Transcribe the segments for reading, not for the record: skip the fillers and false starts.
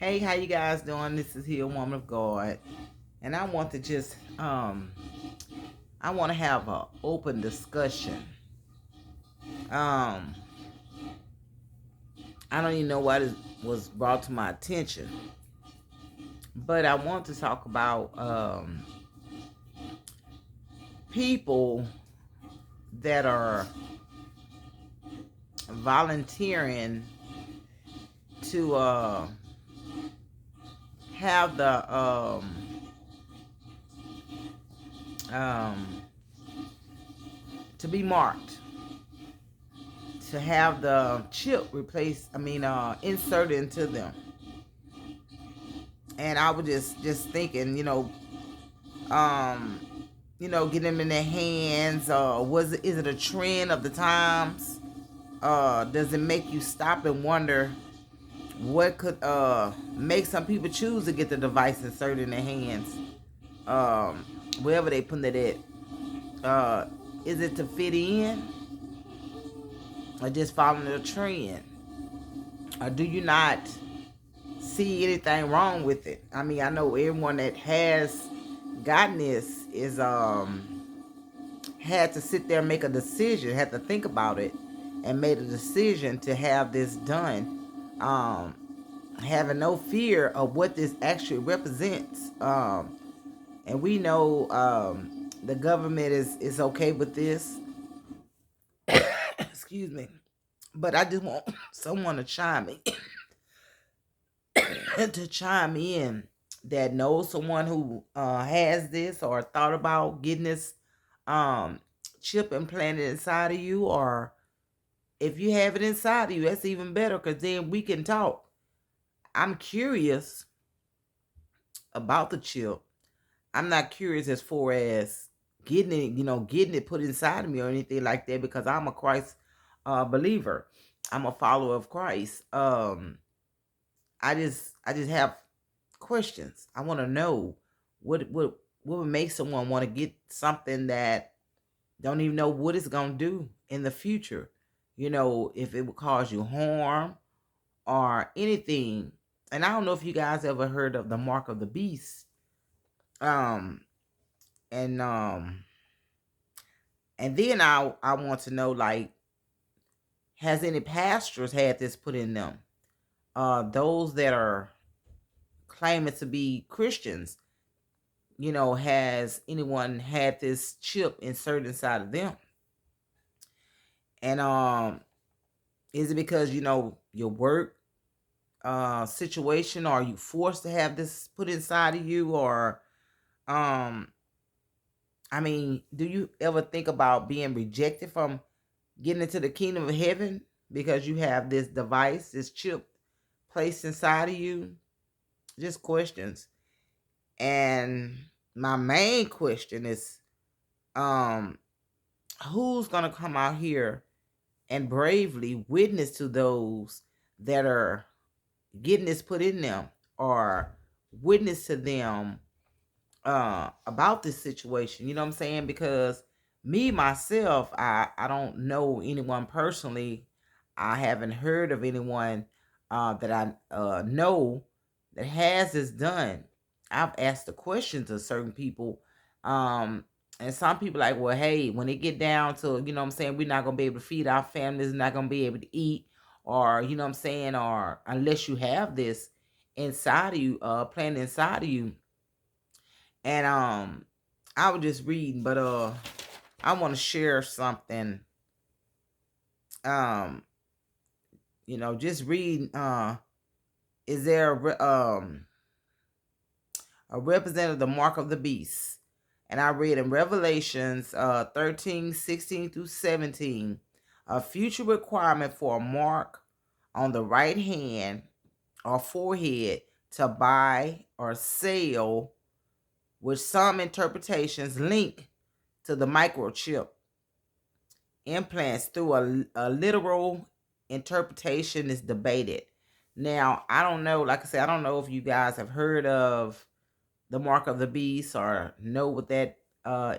Hey, how you guys doing? This is here, woman of God, and I want to just I want to have an open discussion. Um, I don't even know what it was brought to my attention, but I want to talk about people that are volunteering to have the um to be marked, to have the chip replaced. Inserted into them. And I was just thinking, um, getting them in their hands. Is it a trend of the times? Does it make you stop and wonder what could make some people choose to get the device inserted in their hands, wherever they put it at? Is it to fit in, or just following the trend? Or do you not see anything wrong with it? I mean, I know everyone that has gotten this is had to sit there and make a decision, had to think about it, and made a decision to have this done, um, having no fear of what this actually represents. And we know the government is okay with this. Excuse me. But I just want someone to chime in, to chime in, that knows someone who has this or thought about getting this um, chip implanted inside of you, or if you have it inside of you, that's even better, because then we can talk. I'm curious about the chip. I'm not curious as far as getting it put inside of me or anything like that, because I'm a Christ believer. I'm a follower of Christ. I just have questions. I want to know what would make someone want to get something that don't even know what it's gonna do in the future. If it would cause you harm or anything. And I don't know if you guys ever heard of the mark of the beast. Um, and and then I want to know, like, has any pastors had this put in them? Those that are claiming to be Christians, has anyone had this chip inserted inside of them? And is it because your work situation, are you forced to have this put inside of you? Or um do you ever think about being rejected from getting into the kingdom of heaven because you have this device, this chip placed inside of you? Just questions. And my main question is, um who's gonna come out here and bravely witness to those that are getting this put in them, or witness to them about this situation? You know what I'm saying? Because me myself, I don't know anyone personally. I haven't heard of anyone that I know that has this done. I've asked the questions of certain people, and some people like, well, hey, when it get down to, what I'm saying, we're not gonna be able to feed our families, not gonna be able to eat, or what I'm saying, or unless you have this inside of you, planted inside of you. And I was just reading, but I want to share something. Um, just reading. Is there a representative of the mark of the beast? And I read in Revelations 13:16 through 17, a future requirement for a mark on the right hand or forehead to buy or sell, which some interpretations link to the microchip implants through a literal interpretation is debated. Now, I don't know, like I said, I don't know if you guys have heard of the mark of the beast or know what that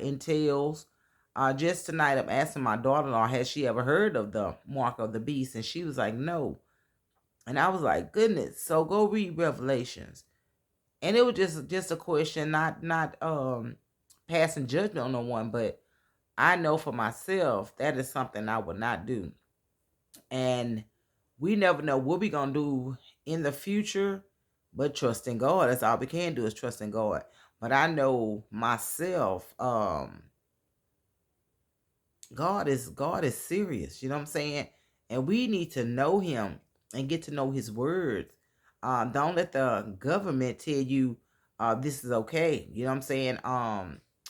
entails. Just tonight, I'm asking my daughter-in-law, has she ever heard of the mark of the beast? And she was like, no. And I was like, goodness. So go read Revelations. And it was just a question, not passing judgment on no one, but I know for myself that is something I would not do. And we never know what we're gonna do in the future, but trust in God. That's all we can do is trust in God. But I know myself, God is serious. You know what I'm saying? And we need to know Him and get to know His words. Don't let the government tell you this is okay. You know what I'm saying?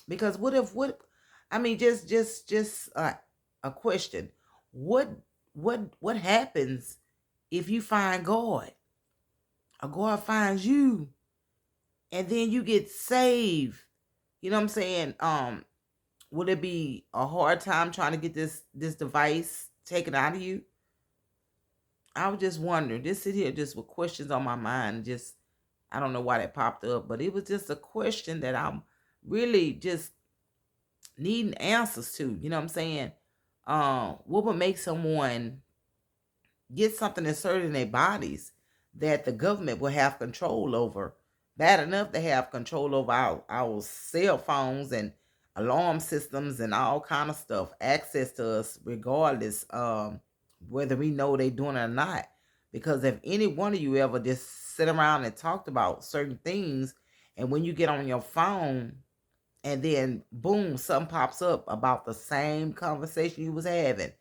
Because what? I mean, just a question. What what happens if you find God or God finds you and then you get saved? You know what I'm saying? Would it be a hard time trying to get this device taken out of you? I was just wondering. Just sit here just with questions on my mind. Just I don't know why that popped up, but it was just a question that I'm really just needing answers to. You know what I'm saying? What would make someone get something inserted in their bodies that the government will have control over? Bad enough they have control over our cell phones and alarm systems and all kind of stuff, access to us regardless, whether we know they doing it or not. Because if any one of you ever just sit around and talked about certain things, and when you get on your phone and then boom, something pops up about the same conversation you was having.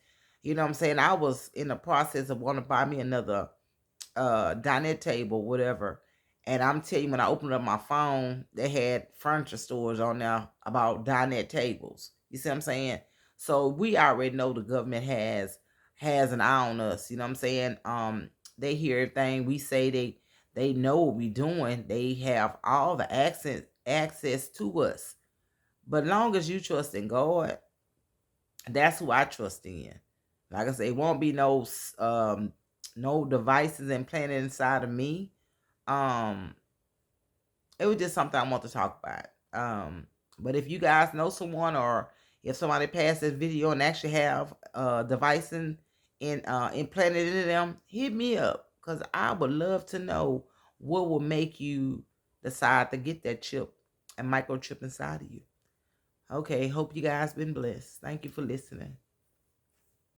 You know what I'm saying? I was in the process of wanting to buy me another dinette table, whatever. And I'm telling you, when I opened up my phone, they had furniture stores on there about dinette tables. You see what I'm saying? So we already know the government has an eye on us. You know what I'm saying? They hear everything we say. They know what we doing. They have all the access to us. But long as you trust in God, that's who I trust in. Like I say, it won't be no devices implanted inside of me. Um, it was just something I want to talk about. But if you guys know someone, or if somebody passed this video and actually have device implanted into them, hit me up, because I would love to know what will make you decide to get that chip and microchip inside of you. Okay, hope you guys been blessed. Thank you for listening.